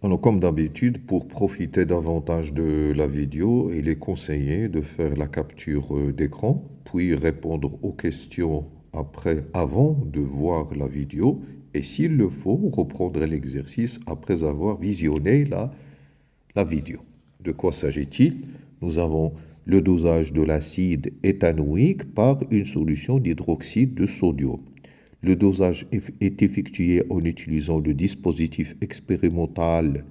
Alors, comme d'habitude, pour profiter davantage de la vidéo, il est conseillé de faire la capture d'écran, puis répondre aux questions avant de voir la vidéo, et s'il le faut, reprendre l'exercice après avoir visionné la vidéo. De quoi s'agit-il? Nous avons le dosage de l'acide éthanoïque par une solution d'hydroxyde de sodium. Le dosage est effectué en utilisant le dispositif expérimental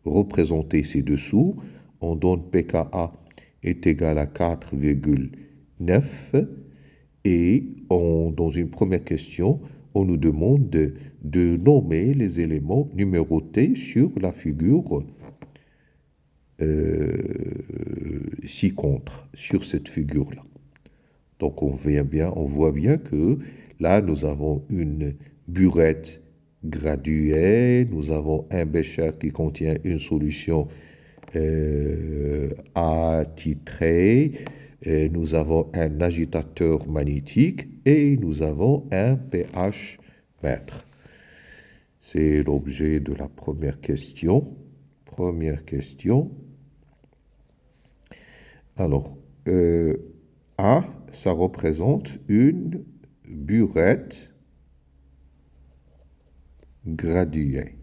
représenté ci-dessous. On donne pKa est égal à 4,9 et dans une première question, on nous demande de nommer les éléments numérotés sur la figure ci-contre, sur cette figure-là. Donc on voit bien que là, nous avons une burette graduée, nous avons un bécher qui contient une solution attitrée, et nous avons un agitateur magnétique et nous avons un pH mètre. C'est l'objet de la première question. Alors, A, ça représente une burette graduée.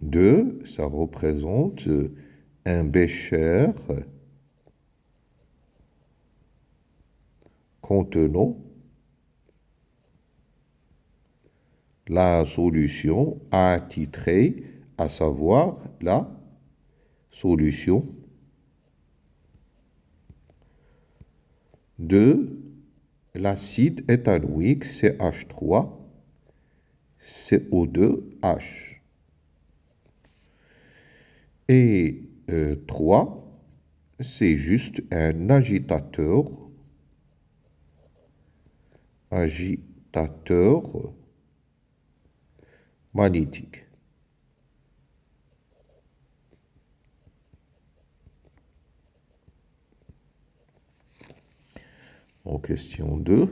Deux, ça représente un bécher contenant la solution attitrée, à savoir la solution de l'acide éthanoïque CH3 CO2H. Et 3, c'est juste un agitateur magnétique. En question 2,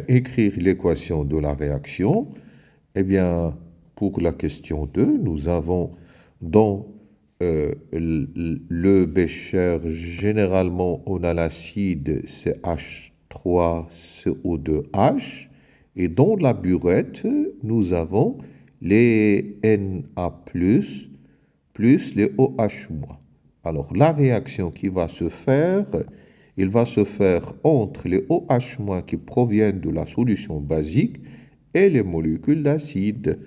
écrire l'équation de la réaction. Eh bien, pour la question 2, nous avons dans le bécher, généralement, on a l'acide CH3CO2H. Et dans la burette, nous avons les Na+, plus les OH-. Alors, la réaction qui va se faire, il va se faire entre les OH- qui proviennent de la solution basique et les molécules d'acide.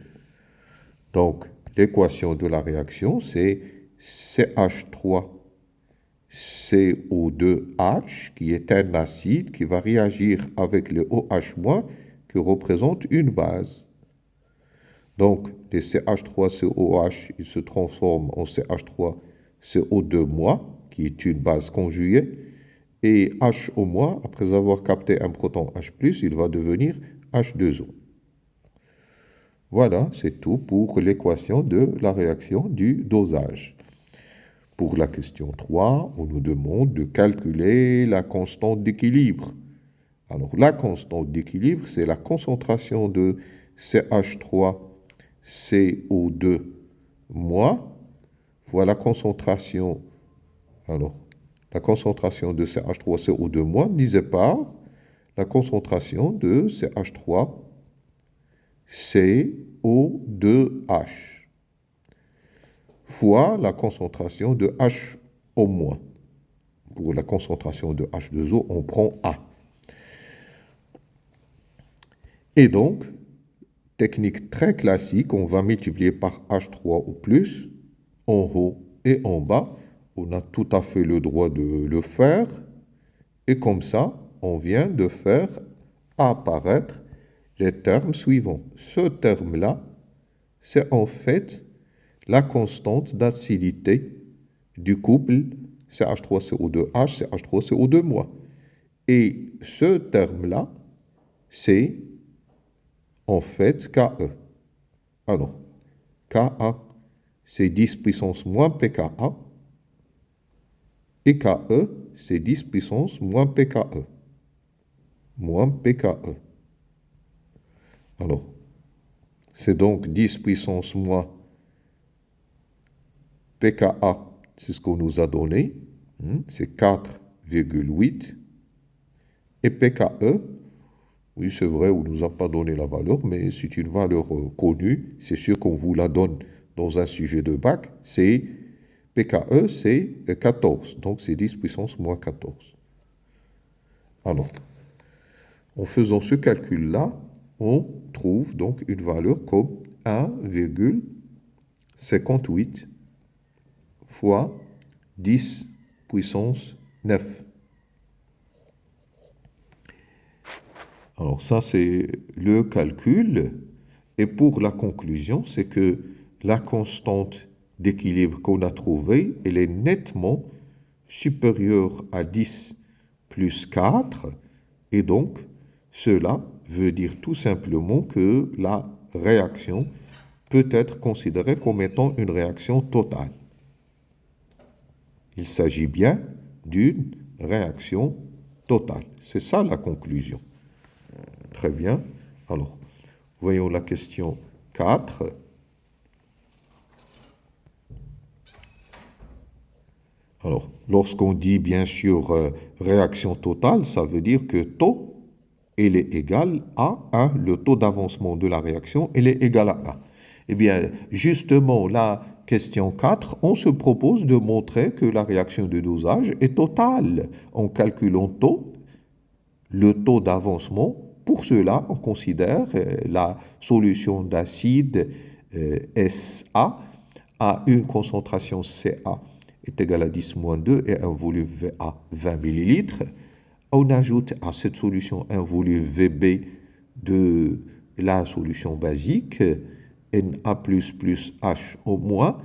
Donc, l'équation de la réaction, c'est CH3CO2H, qui est un acide qui va réagir avec les OH- qui représentent une base. Donc, les CH3COH, ils se transforment en CH3CO2-, qui est une base conjuguée, et HO-, après avoir capté un proton H+, il va devenir H2O. Voilà, c'est tout pour l'équation de la réaction du dosage. Pour la question 3, on nous demande de calculer la constante d'équilibre. Alors, la constante d'équilibre, c'est la concentration de CH3CO2-. Voilà la concentration. Alors, la concentration de CH3CO2- divisé par la concentration de CH3CO2H fois la concentration de HO-. Pour la concentration de H2O, on prend A. Et donc, technique très classique, on va multiplier par H3 ou plus, en haut et en bas. On a tout à fait le droit de le faire. Et comme ça, on vient de faire apparaître les termes suivants. Ce terme-là, c'est en fait la constante d'acidité du couple CH3CO2H, CH3CO2-. Et ce terme-là, c'est en fait Ke. Alors, Ka, c'est 10 puissance moins pKa. Et Ke, c'est 10 puissance moins pKe. moins pKe. Alors, c'est donc 10 puissance moins pKa, c'est ce qu'on nous a donné, c'est 4,8. Et pKe, oui, c'est vrai, on ne nous a pas donné la valeur, mais c'est une valeur connue. C'est sûr qu'on vous la donne dans un sujet de bac. C'est pKe, c'est 14. Donc, c'est 10 puissance moins 14. Alors, en faisant ce calcul-là, on trouve donc une valeur comme 1,58 fois 10 puissance 9. Alors ça, c'est le calcul. Et pour la conclusion, c'est que la constante d'équilibre qu'on a trouvée, elle est nettement supérieure à 10 plus 4. Et donc, cela veut dire tout simplement que la réaction peut être considérée comme étant une réaction totale. Il s'agit bien d'une réaction totale. C'est ça la conclusion. Très bien. Alors, voyons la question 4. Alors, lorsqu'on dit bien sûr réaction totale, ça veut dire que taux, il est égal à 1. Le taux d'avancement de la réaction, il est égal à 1. Eh bien, justement, la question 4, on se propose de montrer que la réaction de dosage est totale en calculant taux, le taux d'avancement. Pour cela, on considère la solution d'acide SA à une concentration Ca est égale à 10-2 et un volume Va 20 ml. On ajoute à cette solution un volume Vb de la solution basique, Na++ H au moins,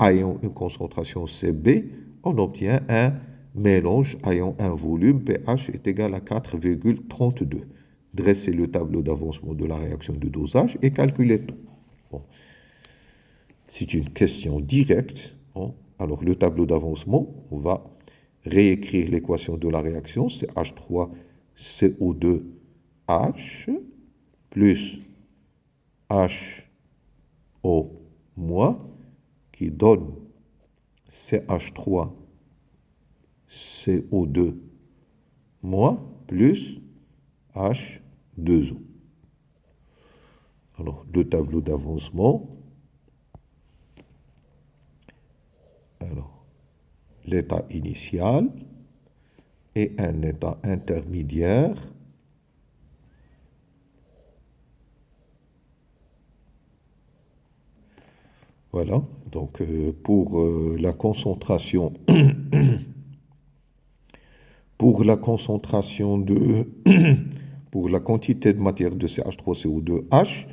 ayant une concentration Cb, on obtient un mélange ayant un volume pH est égal à 4,32. Dressez le tableau d'avancement de la réaction de dosage et calculez tout. Bon. C'est une question directe. Alors, le tableau d'avancement, on va réécrire l'équation de la réaction. C'est H3CO2H plus HO- qui donne CH3CO2- plus H2O. Alors, le tableau d'avancement. Alors, l'état initial et un état intermédiaire. Voilà, donc pour la concentration, pour la concentration de, pour la quantité de matière de CH3CO2H,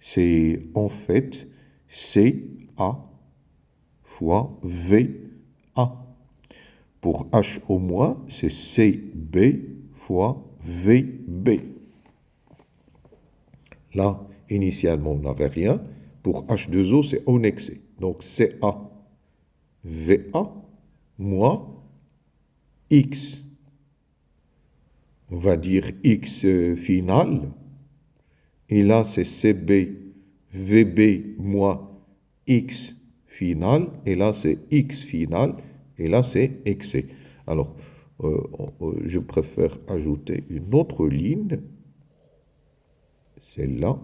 c'est en fait Ca fois Va. Pour H au moins, c'est Cb fois Vb. Là, initialement, on n'avait rien. Pour H2O, c'est en excès. Donc, CaVa moins X. On va dire X final. Et là, c'est CbVb moins X final. Et là, c'est X final. Et là, c'est excès. Alors, je préfère ajouter une autre ligne. Celle-là.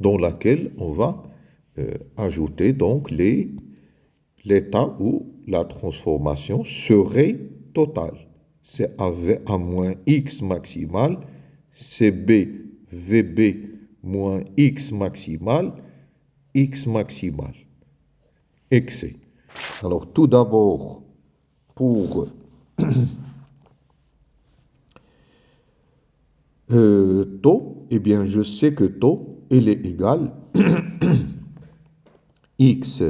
Dans laquelle on va ajouter donc l'état où la transformation serait totale. C'est à moins x maximal, CB, VB moins x maximal, excès. Alors tout d'abord, pour taux, eh bien je sais que taux, il est égal x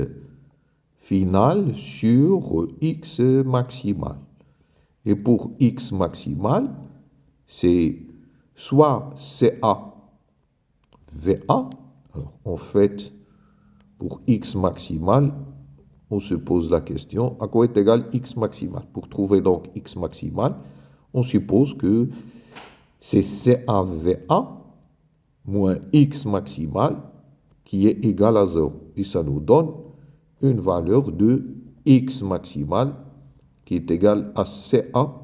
final sur x maximal. Et pour x maximal, c'est soit CA VA. Alors, en fait, pour x maximal, on se pose la question, à quoi est égal x maximal? Pour trouver donc x maximal, on suppose que c'est CAVA moins x maximal qui est égal à 0. Et ça nous donne une valeur de x maximal qui est égale à CAVA.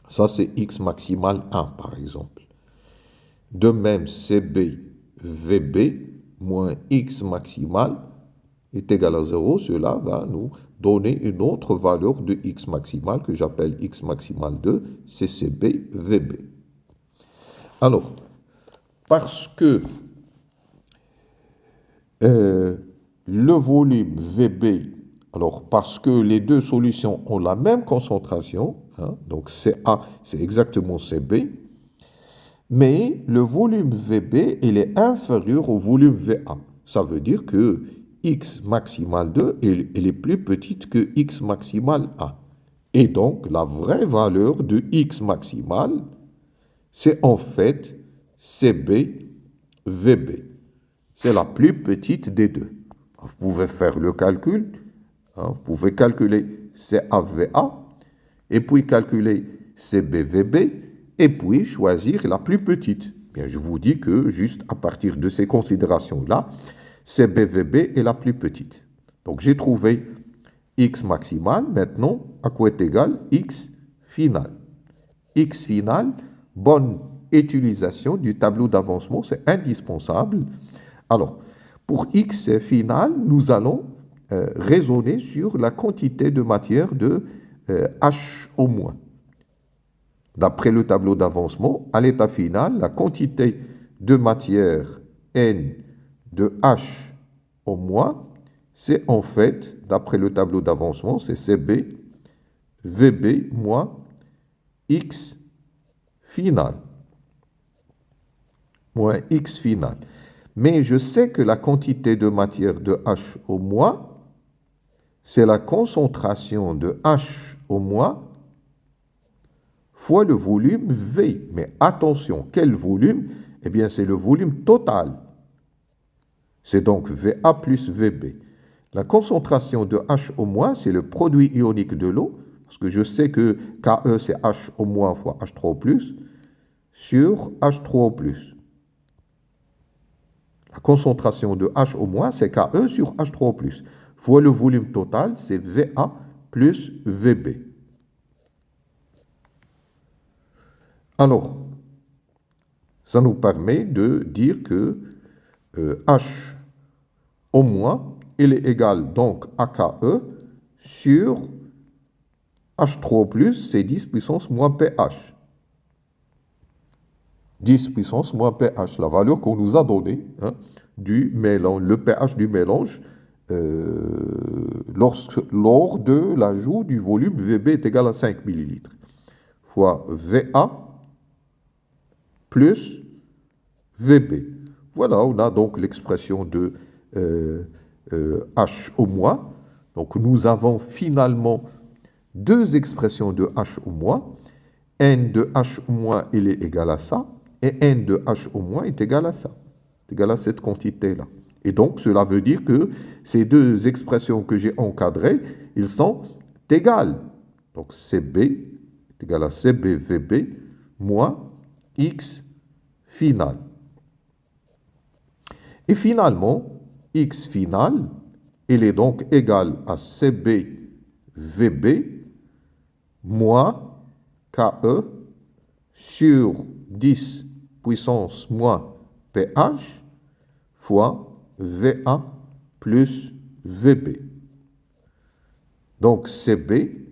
Ça, c'est x maximal 1, par exemple. De même, CBVB moins x maximal est égal à 0. Cela va nous donner une autre valeur de x maximal que j'appelle x maximal 2, c'est CBVB. Alors, parce que le volume VB, alors parce que les deux solutions ont la même concentration, hein, donc CA, c'est exactement CB, mais le volume VB, il est inférieur au volume VA. Ça veut dire que x maximal 2, elle est plus petite que x maximal 1. Et donc, la vraie valeur de x maximal, c'est en fait CB-VB. C'est la plus petite des deux. Vous pouvez faire le calcul. Hein, vous pouvez calculer CAVA et puis calculer CBVB et puis choisir la plus petite. Bien, je vous dis que juste à partir de ces considérations-là, CBVB est la plus petite. Donc, j'ai trouvé x maximal. Maintenant, à quoi est égal x final? X final, bonne utilisation du tableau d'avancement, c'est indispensable. Alors, pour x final, nous allons raisonner sur la quantité de matière de H au moins. D'après le tableau d'avancement, à l'état final, la quantité de matière N de H au moins, c'est en fait, d'après le tableau d'avancement, c'est CB, VB moins X final. Moins X final. Mais je sais que la quantité de matière de H au moins, c'est la concentration de H au moins fois le volume V. Mais attention, quel volume? Eh bien, c'est le volume total. C'est donc VA plus VB. La concentration de H au moins, c'est le produit ionique de l'eau, parce que je sais que KE, c'est H au moins fois H3 au plus, sur H3 au plus. La concentration de H au moins, c'est KE sur H3 au plus. Fois le volume total, c'est VA plus VB. Alors, ça nous permet de dire que H au moins, il est égal donc à KE sur H3 au plus, c'est 10 puissance moins pH. 10 puissance moins pH, la valeur qu'on nous a donnée hein, du mélange, le pH du mélange lors de l'ajout du volume VB est égal à 5 ml fois VA plus VB. Voilà, on a donc l'expression de H au moins. Donc nous avons finalement deux expressions de H au moins. N de H au moins, il est égal à ça. Et N de H au moins est égal à ça. C'est égal à cette quantité-là. Et donc, cela veut dire que ces deux expressions que j'ai encadrées, ils sont égales. Donc, CB est égal à CBVB moins X final. Et finalement, X final, il est donc égal à CBVB moins KE sur 10 puissance moins pH fois VA plus VB. Donc CB,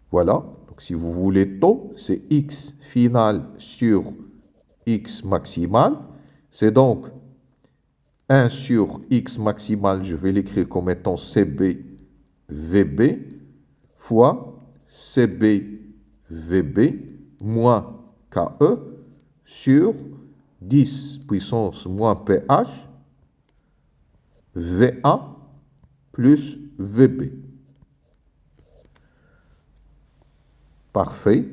voilà. Donc si vous voulez taux, c'est X final sur X maximal. C'est donc 1 sur X maximal, je vais l'écrire comme étant CB VB fois CB VB moins KE sur 10 puissance moins pH VA plus VB. Parfait.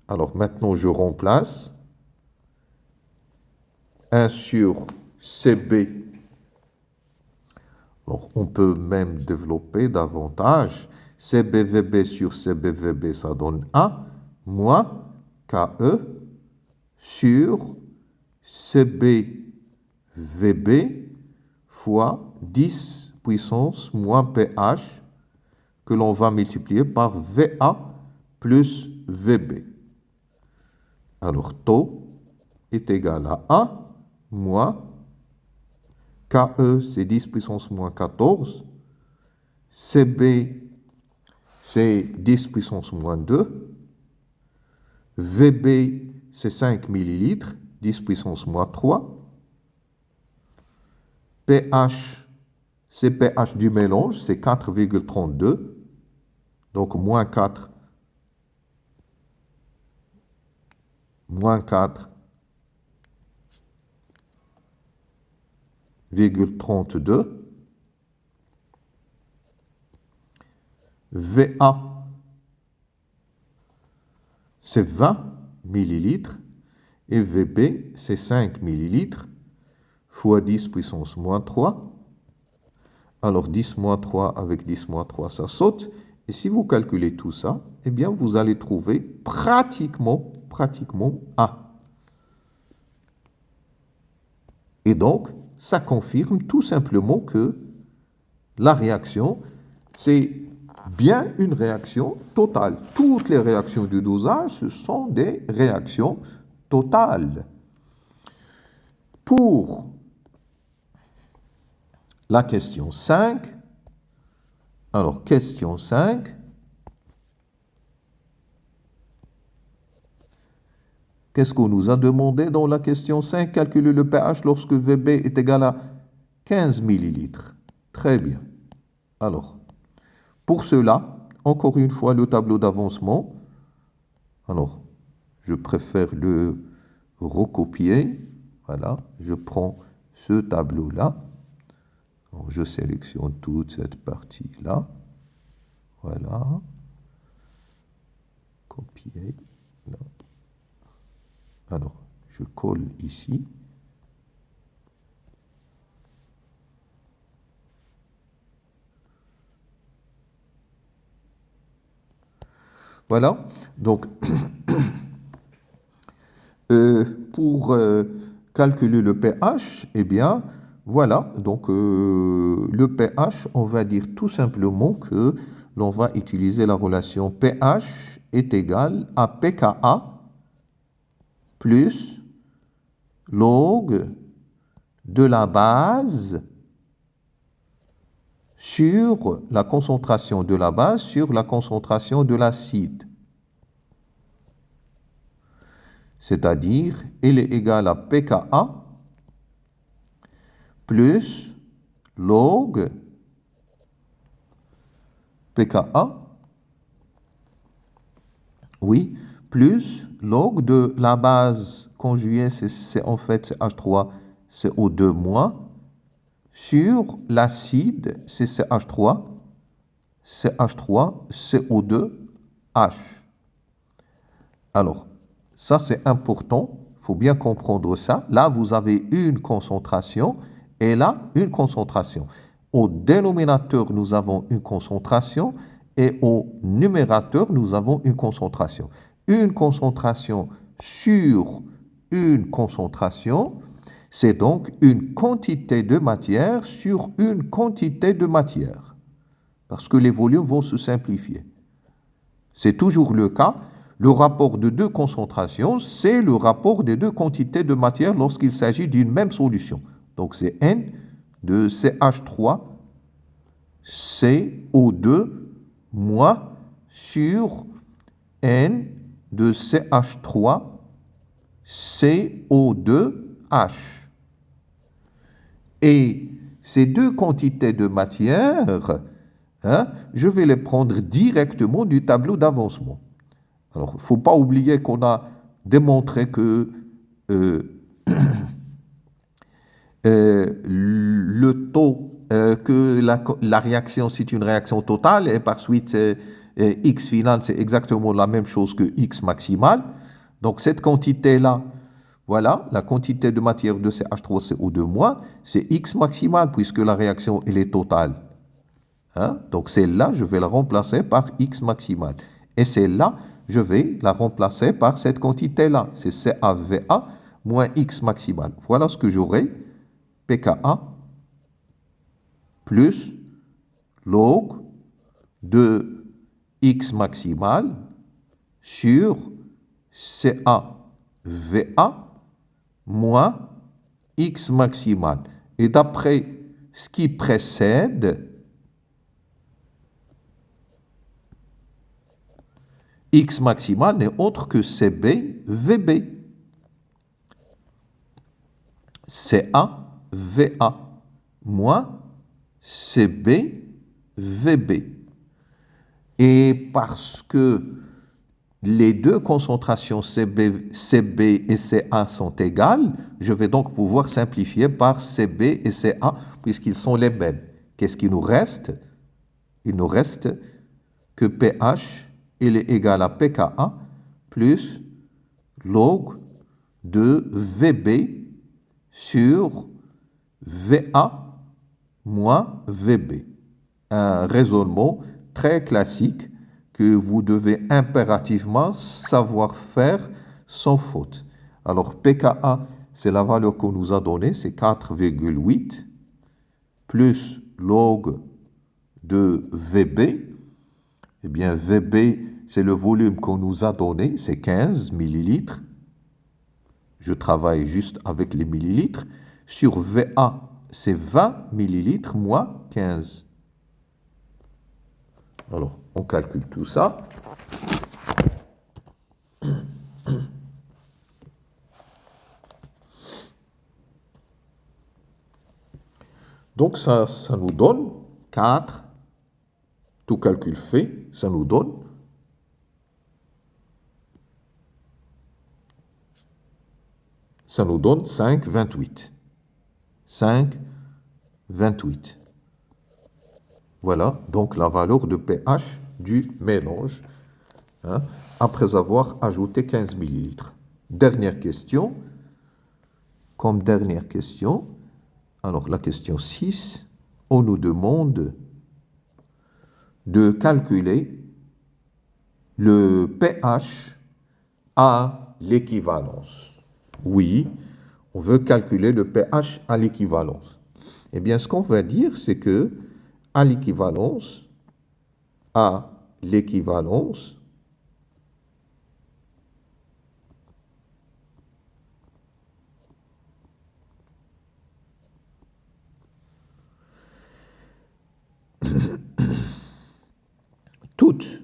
Alors maintenant, je remplace 1 sur CB Alors, on peut même développer davantage. CBVB sur CBVB, ça donne 1, moins KE sur CBVB fois 10 puissance moins pH que l'on va multiplier par VA plus VB. Alors, taux est égal à 1 moins KE, c'est 10 puissance moins 14. CB, c'est 10 puissance moins 2. VB, c'est 5 millilitres, 10 puissance moins 3. pH, c'est pH du mélange, c'est 4,32. Donc, moins 4, moins 4,32. VA, c'est 20 millilitres et VB, c'est 5 millilitres fois 10 puissance moins 3. Alors 10 moins 3 avec 10 moins 3, ça saute. Et si vous calculez tout ça, eh bien vous allez trouver pratiquement A. Et donc, ça confirme tout simplement que la réaction, c'est bien une réaction totale. Toutes les réactions du dosage, ce sont des réactions totales. Pour la question 5, alors question 5, qu'est-ce qu'on nous a demandé dans la question 5? Calculer le pH lorsque VB est égal à 15 millilitres. Très bien. Alors, pour cela, encore une fois, le tableau d'avancement. Alors, je préfère le recopier. Voilà, je prends ce tableau-là. Alors, je sélectionne toute cette partie-là. Voilà. Copier. Là. Alors, je colle ici. Voilà. Donc, pour calculer le pH, eh bien, voilà. Donc, le pH, on va dire tout simplement que l'on va utiliser la relation pH est égal à pKa plus log de la base sur la concentration de la base sur la concentration de l'acide. C'est-à-dire, elle est égale à pKa plus log pKa, oui, plus log de la base conjuguée, c'est en fait c'est H3, c'est O2-, sur l'acide, c'est CH3, CH3, CO2H. Alors, ça c'est important, il faut bien comprendre ça. Là, vous avez une concentration et là, une concentration. Au dénominateur, nous avons une concentration et au numérateur, nous avons une concentration. Une concentration sur une concentration, c'est donc une quantité de matière sur une quantité de matière. Parce que les volumes vont se simplifier. C'est toujours le cas. Le rapport de deux concentrations, c'est le rapport des deux quantités de matière lorsqu'il s'agit d'une même solution. Donc c'est N de CH3, CO2 moins sur N de CH3, CO2H. Et ces deux quantités de matière, je vais les prendre directement du tableau d'avancement. Alors, il ne faut pas oublier qu'on a démontré que le taux, que la réaction, c'est une réaction totale, et par suite, X final, c'est exactement la même chose que X maximal. Donc, cette quantité-là, Voilà, la quantité de matière de CH3CO2-, c'est X maximal puisque la réaction, elle est totale. Hein? Donc celle-là, je vais la remplacer par X maximal. Et celle-là, je vais la remplacer par cette quantité-là. C'est CaVa moins X maximal. Voilà ce que j'aurai. pKa plus log de X maximal sur CaVa moins X maximal. Et d'après ce qui précède, X maximal n'est autre que CbVb. CaVa moins CbVb. Et parce que les deux concentrations Cb et Ca sont égales, je vais donc pouvoir simplifier par Cb et Ca puisqu'ils sont les mêmes. Qu'est-ce qu'il nous reste? Il nous reste que pH il est égal à pKa plus log de Vb sur Va moins Vb. Un raisonnement très classique que vous devez impérativement savoir faire sans faute. Alors, pKa, c'est la valeur qu'on nous a donnée, c'est 4,8, plus log de Vb. Eh bien, Vb, c'est le volume qu'on nous a donné, c'est 15 millilitres. Je travaille juste avec les millilitres. Sur Va, c'est 20 millilitres moins 15. Alors, on calcule tout ça. Donc, ça nous donne 4, tout calcul fait, ça nous donne 5,28. 5,28. Voilà donc la valeur de pH du mélange, hein, après avoir ajouté 15 millilitres. Dernière question. Comme dernière question, alors la question 6, on nous demande de calculer le pH à l'équivalence. Oui, on veut calculer le pH à l'équivalence. Eh bien, ce qu'on va dire, c'est que à l'équivalence, toutes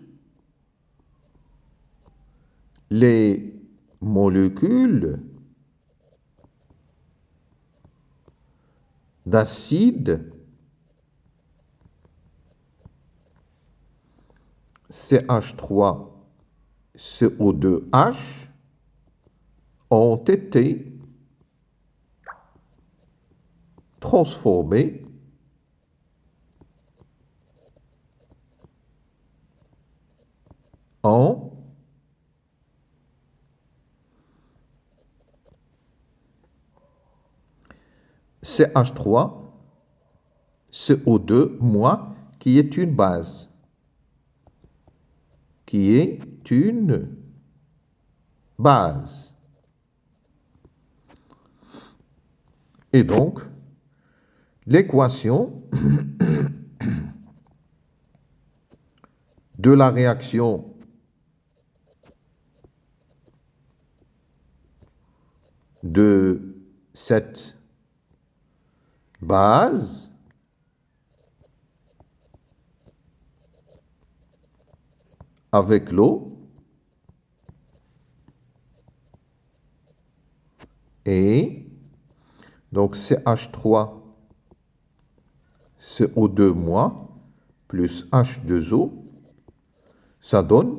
les molécules d'acide CH3CO2H ont été transformées en CH3CO2- qui est une base. Et donc, l'équation de la réaction de cette base avec l'eau et donc CH3CO2- plus H2O, ça donne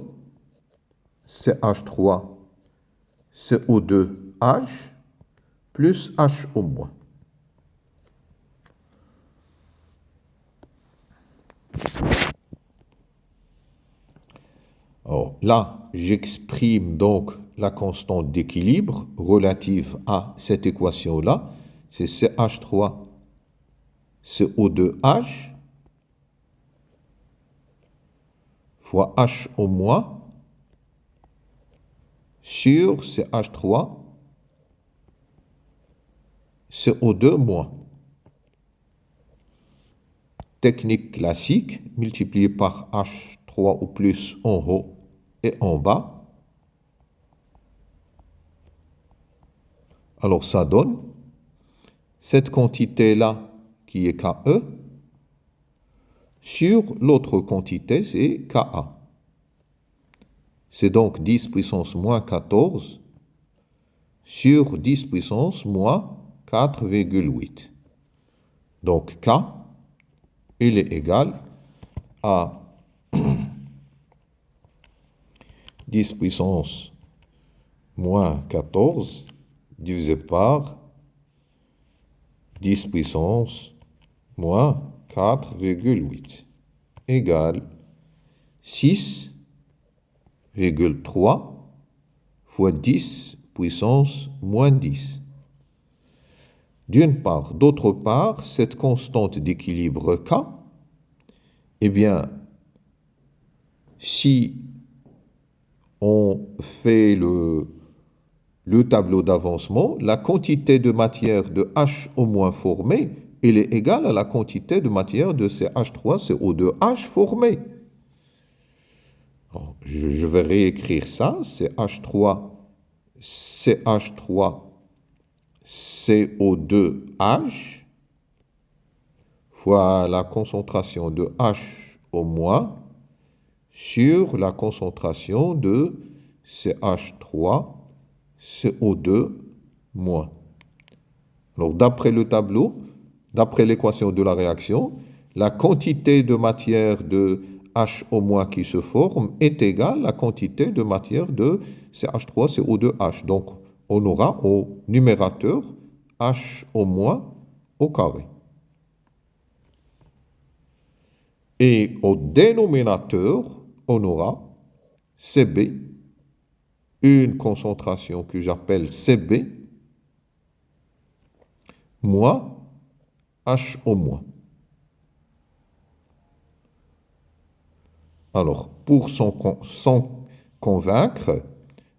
CH3CO2H plus HO-. Alors là, j'exprime donc la constante d'équilibre relative à cette équation-là, c'est CH3CO2H fois H au moins sur CH3CO2 moins. Technique classique, multiplié par H3 ou plus en haut et en bas. Alors ça donne cette quantité-là qui est KE sur l'autre quantité, c'est KA. C'est donc 10 puissance moins 14 sur 10 puissance moins 4,8. Donc K, il est égal à 10 puissance moins 14 divisé par 10 puissance moins 4,8 égale 6,3 fois 10 puissance moins 10. D'une part. D'autre part, cette constante d'équilibre K, eh bien, si on fait le tableau d'avancement, la quantité de matière de H au moins formée, elle est égale à la quantité de matière de CH3CO2H formée. Je vais réécrire ça, CH3CO2H fois la concentration de H au moins sur la concentration de CH3CO2 moins. Alors, d'après le tableau, d'après l'équation de la réaction, la quantité de matière de H au moins qui se forme est égale à la quantité de matière de CH3CO2H. Donc, on aura au numérateur H au moins au carré. Et au dénominateur, on aura CB, une concentration que j'appelle CB, moins H au moins. Alors, pour s'en convaincre,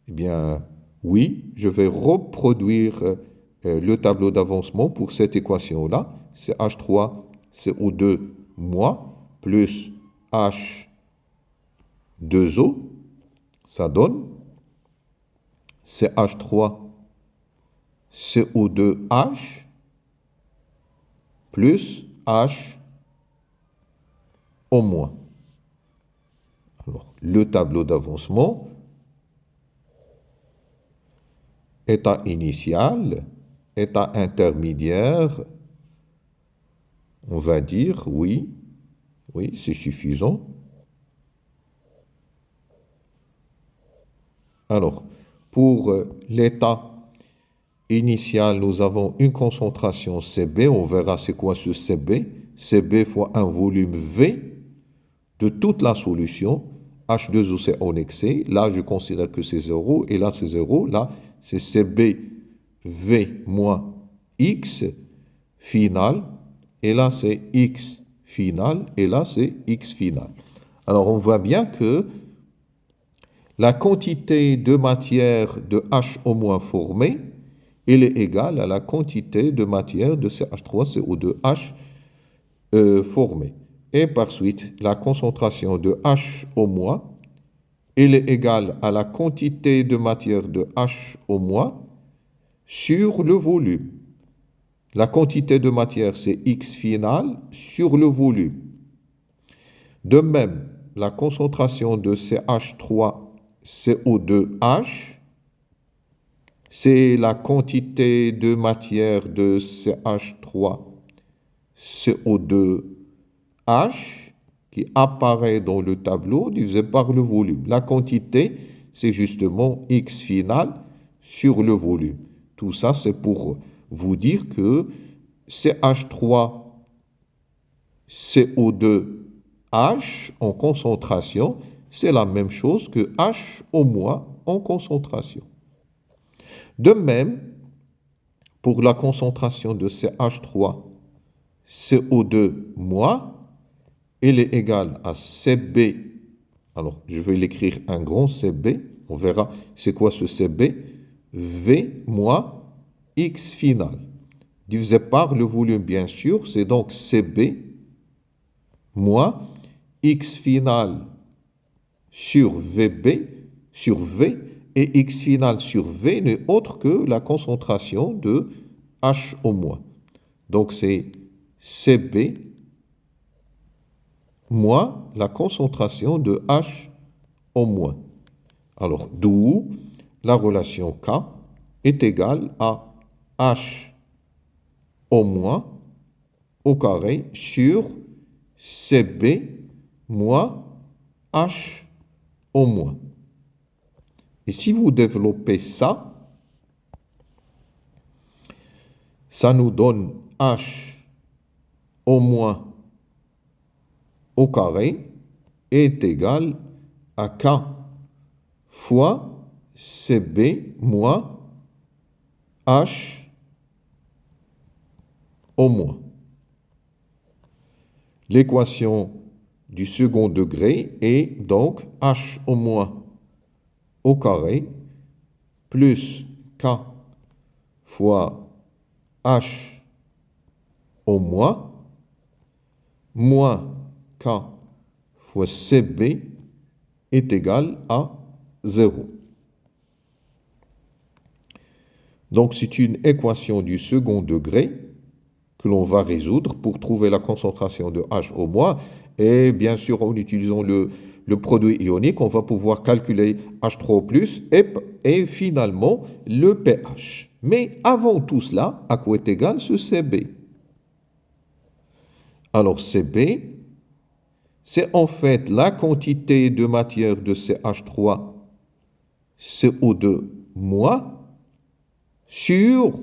eh bien, oui, je vais reproduire le tableau d'avancement pour cette équation-là. C'est H3CO2 moins plus H2O. Ça donne CH3CO2H plus H au moins. Alors, le tableau d'avancement, état initial, état intermédiaire, on va dire oui, c'est suffisant. Alors, pour l'état initial, nous avons une concentration CB, on verra c'est quoi ce CB, CB fois un volume V de toute la solution, H2O c'est en excès, là je considère que c'est 0, et là c'est 0, là c'est CB V moins X final, et là c'est X final, et là c'est X final. Alors on voit bien que la quantité de matière de H au moins formée, elle est égale à la quantité de matière de CH3CO2H formée. Et par suite, la concentration de H au moins, elle est égale à la quantité de matière de H au moins sur le volume. La quantité de matière, c'est X final sur le volume. De même, la concentration de CH3CO2H, c'est la quantité de matière de CH3CO2H qui apparaît dans le tableau divisé par le volume. La quantité, c'est justement X final sur le volume. Tout ça, c'est pour vous dire que CH3CO2H en concentration, c'est la même chose que H au moins en concentration. De même, pour la concentration de CH3, CO2-, elle est égale à CB. Alors, je vais l'écrire un grand CB. On verra c'est quoi ce CB. V moins X final. Divisé par le volume, bien sûr. C'est donc CB moins X final sur VB sur V. Et X final sur V n'est autre que la concentration de H au moins. Donc, c'est CB moins la concentration de H au moins. Alors, d'où la relation K est égale à H au moins au carré sur CB moins H au moins. Et si vous développez ça, ça nous donne H au moins au carré est égal à K fois CB moins H au moins. L'équation du second degré est donc H au moins au carré plus K fois H au moins K fois CB est égal à 0. Donc, c'est une équation du second degré que l'on va résoudre pour trouver la concentration de H au moins. Et bien sûr, en utilisant le produit ionique, on va pouvoir calculer H3O+, et finalement le pH. Mais avant tout cela, à quoi est égal ce CB? Alors, CB, c'est en fait la quantité de matière de CH3, CO2-, sur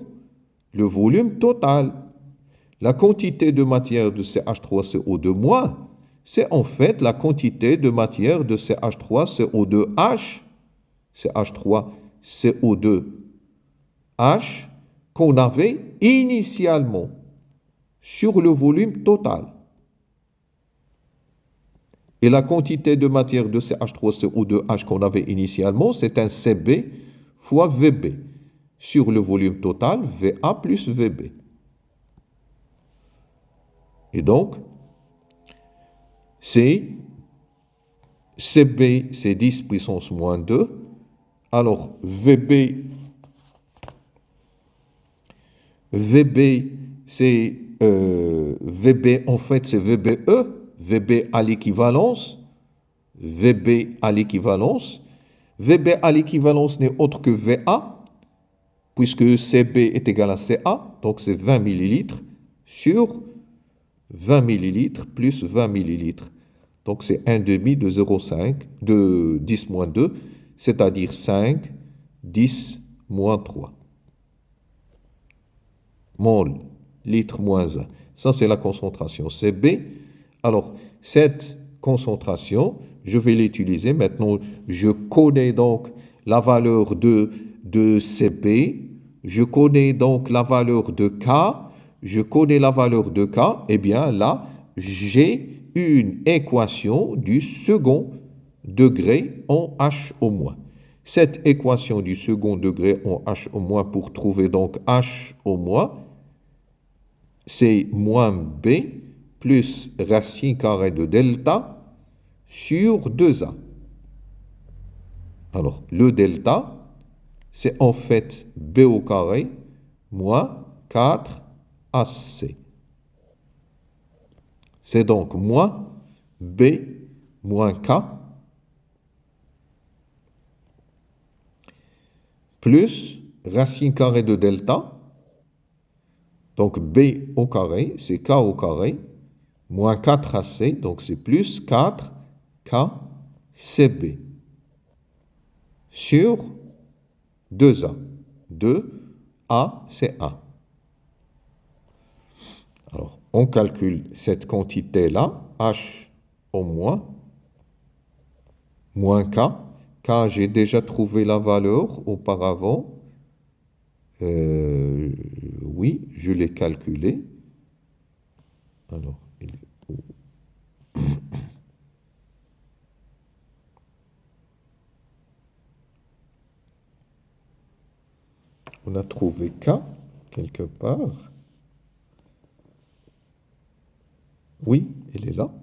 le volume total. La quantité de matière de CH3CO2-, c'est en fait la quantité de matière de CH3CO2H, CH3CO2H qu'on avait initialement sur le volume total. Et la quantité de matière de CH3CO2H qu'on avait initialement, c'est un CB fois VB sur le volume total, VA plus VB. Et donc, CB, c'est 10 puissance moins 2. Alors, VB, c'est VB, en fait, c'est VBE. VB à l'équivalence. VB à l'équivalence. VB à l'équivalence n'est autre que VA, puisque CB est égal à CA, donc c'est 20 millilitres sur 20 millilitres plus 20 millilitres. Donc c'est 1 demi de 0,5, de 10 moins 2, c'est-à-dire 5, 10 moins 3. Mol, litre moins 1. Ça, c'est la concentration CB. Alors, cette concentration, je vais l'utiliser. Maintenant, je connais donc la valeur de CB. Je connais donc la valeur de K. Je connais la valeur de K. Eh bien, là, j'ai une équation du second degré en H au moins. Cette équation du second degré en H au moins, pour trouver donc H au moins, c'est moins B plus racine carrée de delta sur 2A. Alors, le delta, c'est en fait B au carré moins 4AC. C'est donc moins B moins K plus racine carrée de delta. Donc B au carré, c'est K au carré, moins 4AC, donc c'est plus 4KCB sur 2A. 2A, c'est 1. Alors, on calcule cette quantité-là, H au moins, moins K. K, j'ai déjà trouvé la valeur auparavant. Oui, je l'ai calculé. Alors, il est où? On a trouvé K quelque part. Oui, il est là.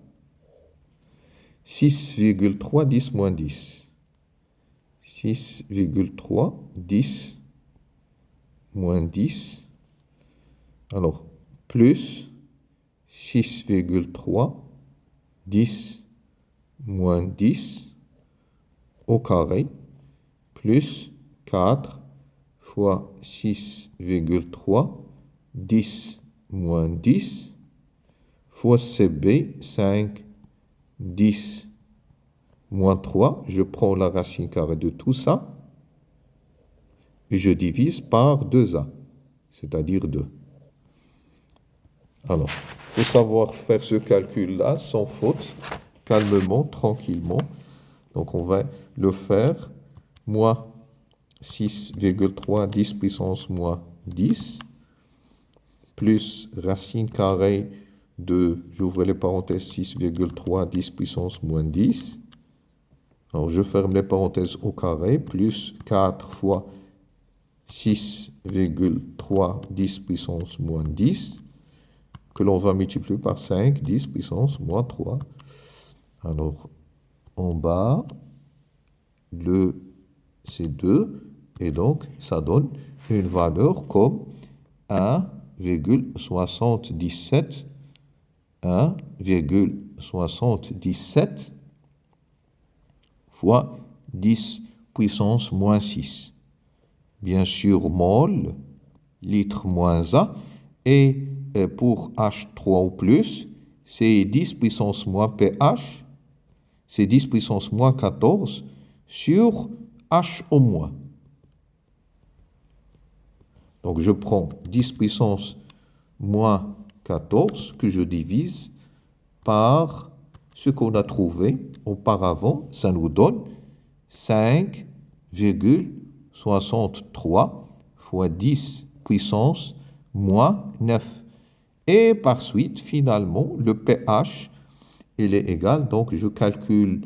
6,3, 10 moins 10. 6,3, 10 moins 10. Alors, plus 6,3, 10 moins 10 au carré, plus 4 fois 6,3, 10 moins 10, fois CB, 5, 10 moins 3. Je prends la racine carrée de tout ça et je divise par 2A, c'est-à-dire 2. Alors, il faut savoir faire ce calcul-là sans faute, calmement, tranquillement. Donc, on va le faire. Moins 6,3, 10 puissance moins 10, plus racine carrée de, j'ouvre les parenthèses, 6,3, 10 puissance moins 10. Alors, je ferme les parenthèses au carré, plus 4 fois 6,3, 10 puissance moins 10, que l'on va multiplier par 5, 10 puissance moins 3. Alors, en bas, c'est 2, et donc ça donne une valeur comme 1,77 fois 10 puissance moins 6. Bien sûr, mol, litre moins A, et pour H3 ou plus, c'est 10 puissance moins pH, c'est 10 puissance moins 14 sur H au moins. Donc je prends 10 puissance moins 14 que je divise par ce qu'on a trouvé auparavant. Ça nous donne 5,63 fois 10 puissance moins 9. Et par suite, finalement, le pH, il est égal. Donc je calcule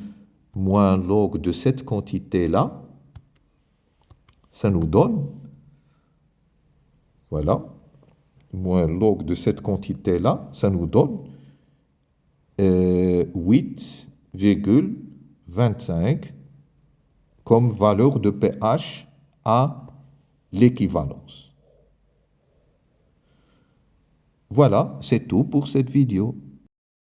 moins log de cette quantité-là. Ça nous donne, voilà, moins log de cette quantité-là, ça nous donne 8,25 comme valeur de pH à l'équivalence. Voilà, c'est tout pour cette vidéo.